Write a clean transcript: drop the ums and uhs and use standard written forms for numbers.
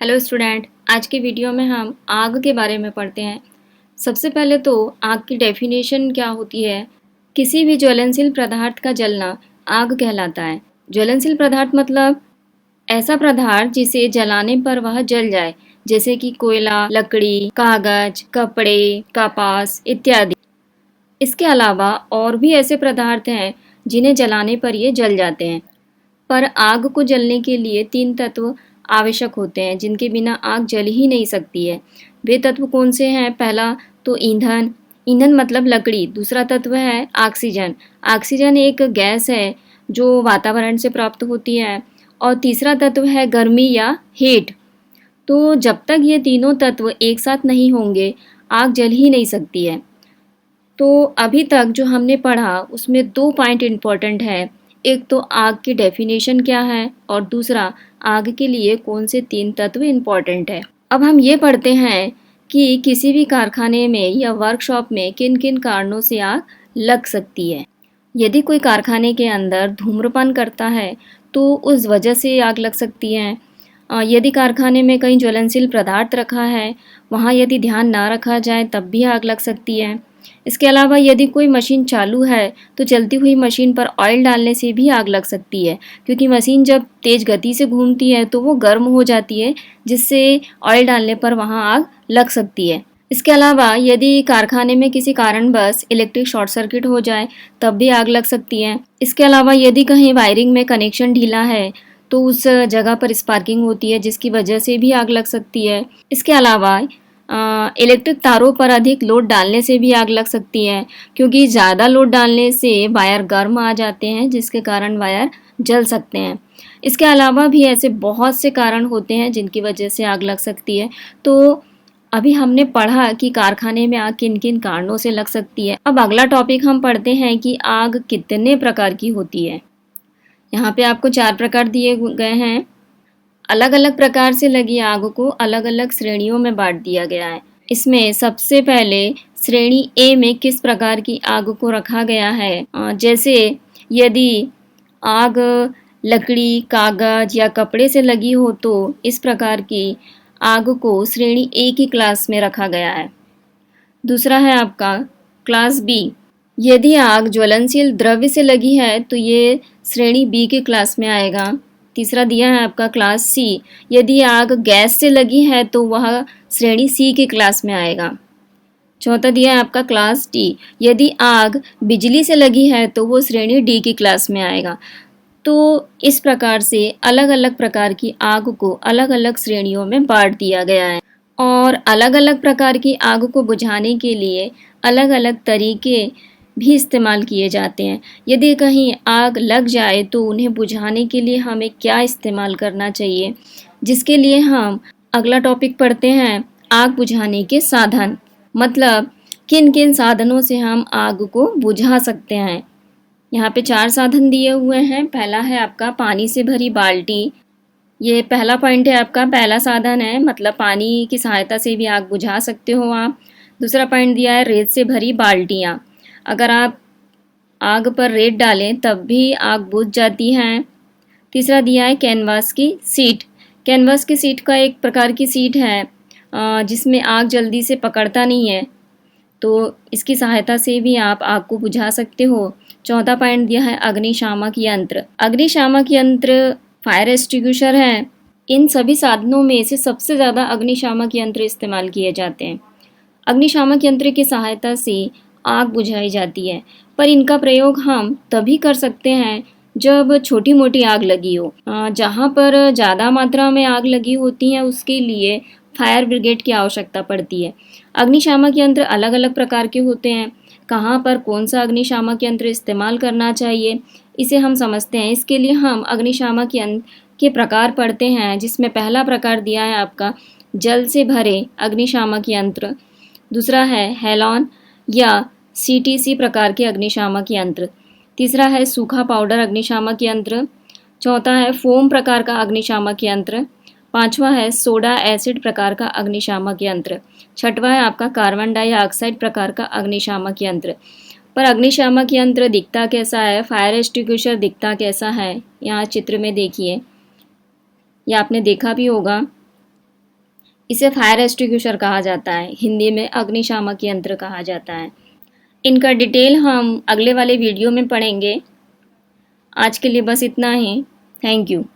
Hello student, आज के video में हम आग के बारे में पढ़ते हैं। सबसे पहले तो आग की डेफिनेशन क्या होती है। किसी भी ज्वलनशील पदार्थ का जलना आग कहलाता है। ज्वलनशील पदार्थ मतलब ऐसा पदार्थ जिसे जलाने पर वह जल जाए, जैसे कि कोयला, लकड़ी, कागज, कपड़े, कपास इत्यादि। इसके अलावा और भी ऐसे पदार्थ हैं जिन्हें जलाने पर ये जल जाते हैं। पर आग को जलने के लिए 3 तत्व आवश्यक होते हैं जिनके बिना आग जल ही नहीं सकती है। वे तत्व कौन से हैं? पहला तो ईंधन। ईंधन मतलब लकड़ी। दूसरा तत्व है ऑक्सीजन। ऑक्सीजन एक गैस है जो वातावरण से प्राप्त होती है। और तीसरा तत्व है गर्मी या हीट। तो जब तक ये तीनों तत्व एक साथ नहीं होंगे आग जल ही नहीं सकती है। तो अभी तक जो हमने पढ़ा उसमें 2 पॉइंट इम्पोर्टेंट है। एक तो आग की डेफिनेशन क्या है और दूसरा आग के लिए कौन से 3 तत्व इम्पोर्टेंट है। अब हम ये पढ़ते हैं कि किसी भी कारखाने में या वर्कशॉप में किन किन कारणों से आग लग सकती है। यदि कोई कारखाने के अंदर धूम्रपान करता है तो उस वजह से आग लग सकती है। यदि कारखाने में कहीं ज्वलनशील पदार्थ रखा है, वहाँ यदि ध्यान ना रखा जाए तब भी आग लग सकती है। इसके अलावा यदि कोई मशीन चालू है तो चलती हुई मशीन पर ऑयल डालने से भी आग लग सकती है, क्योंकि मशीन जब तेज़ गति से घूमती है तो वो गर्म हो जाती है, जिससे ऑयल डालने पर वहाँ आग लग सकती है। इसके अलावा यदि कारखाने में किसी कारणवश इलेक्ट्रिक शॉर्ट सर्किट हो जाए तब भी आग लग सकती है। इसके अलावा यदि कहीं वायरिंग में कनेक्शन ढीला है तो उस जगह पर स्पार्किंग होती है, जिसकी वजह से भी आग लग सकती है। इसके अलावा इलेक्ट्रिक तारों पर अधिक लोड डालने से भी आग लग सकती है, क्योंकि ज़्यादा लोड डालने से वायर गर्म आ जाते हैं, जिसके कारण वायर जल सकते हैं। इसके अलावा भी ऐसे बहुत से कारण होते हैं जिनकी वजह से आग लग सकती है। तो अभी हमने पढ़ा कि कारखाने में आग किन किन कारणों से लग सकती है। अब अगला टॉपिक हम पढ़ते हैं कि आग कितने प्रकार की होती है। यहाँ पे आपको 4 प्रकार दिए गए हैं। अलग अलग प्रकार से लगी आग को अलग अलग श्रेणियों में बांट दिया गया है। इसमें सबसे पहले श्रेणी ए में किस प्रकार की आग को रखा गया है, जैसे यदि आग लकड़ी, कागज या कपड़े से लगी हो तो इस प्रकार की आग को श्रेणी ए की क्लास में रखा गया है। दूसरा है आपका क्लास बी। यदि आग ज्वलनशील द्रव्य से लगी है तो ये श्रेणी बी की क्लास में आएगा। तीसरा दिया है आपका क्लास सी। यदि आग गैस से लगी है तो वह श्रेणी सी की क्लास में आएगा। चौथा दिया है आपका क्लास डी। यदि आग बिजली से लगी है तो वो श्रेणी डी की क्लास में आएगा। तो इस प्रकार से अलग अलग प्रकार की आग को अलग अलग श्रेणियों में बांट दिया गया है। और अलग अलग प्रकार की आग को बुझाने के लिए अलग अलग तरीके भी इस्तेमाल किए जाते हैं। यदि कहीं आग लग जाए तो उन्हें बुझाने के लिए हमें क्या इस्तेमाल करना चाहिए, जिसके लिए हम अगला टॉपिक पढ़ते हैं आग बुझाने के साधन। मतलब किन किन साधनों से हम आग को बुझा सकते हैं। यहाँ पे 4 साधन दिए हुए हैं। पहला है आपका पानी से भरी बाल्टी। ये पहला पॉइंट है आपका, पहला साधन है, मतलब पानी की सहायता से भी आग बुझा सकते हो आप। दूसरा पॉइंट दिया है रेत से भरी बाल्टियाँ। अगर आप आग पर रेत डालें तब भी आग बुझ जाती है। तीसरा दिया है कैनवास की सीट। कैनवास की सीट का एक प्रकार की सीट है जिसमें आग जल्दी से पकड़ता नहीं है, तो इसकी सहायता से भी आप आग को बुझा सकते हो। चौथा पॉइंट दिया है अग्निशामक यंत्र। अग्निशामक यंत्र फायर एक्सटिंग्विशर है। इन सभी साधनों में से सबसे ज़्यादा अग्निशामक यंत्र इस्तेमाल किए जाते हैं। अग्निशामक यंत्र की सहायता से आग बुझाई जाती है, पर इनका प्रयोग हम तभी कर सकते हैं जब छोटी मोटी आग लगी हो। जहाँ पर ज़्यादा मात्रा में आग लगी होती है उसके लिए फायर ब्रिगेड की आवश्यकता पड़ती है। अग्निशामक यंत्र अलग अलग प्रकार के होते हैं। कहाँ पर कौन सा अग्निशामक यंत्र इस्तेमाल करना चाहिए इसे हम समझते हैं। इसके लिए हम अग्निशामक यंत्र के प्रकार पढ़ते हैं, जिसमें पहला प्रकार दिया है आपका जल से भरे अग्निशामक यंत्र। दूसरा है हेलॉन या सीटीसी प्रकार के अग्निशामक यंत्र। तीसरा है सूखा पाउडर अग्निशामक यंत्र। चौथा है फोम प्रकार का अग्निशामक यंत्र। पांचवा है सोडा एसिड प्रकार का अग्निशामक यंत्र। छठवां है आपका कार्बन डाइऑक्साइड प्रकार का अग्निशामक यंत्र। पर अग्निशामक यंत्र दिखता कैसा है, फायर एक्सटिंग्विशर दिखता कैसा है, यहाँ चित्र में देखिए, या आपने देखा भी होगा। इसे फायर एक्सटिंग्विशर कहा जाता है, हिंदी में अग्निशामक यंत्र कहा जाता है। इनका डिटेल हम अगले वाले वीडियो में पढ़ेंगे। आज के लिए बस इतना ही। Thank you.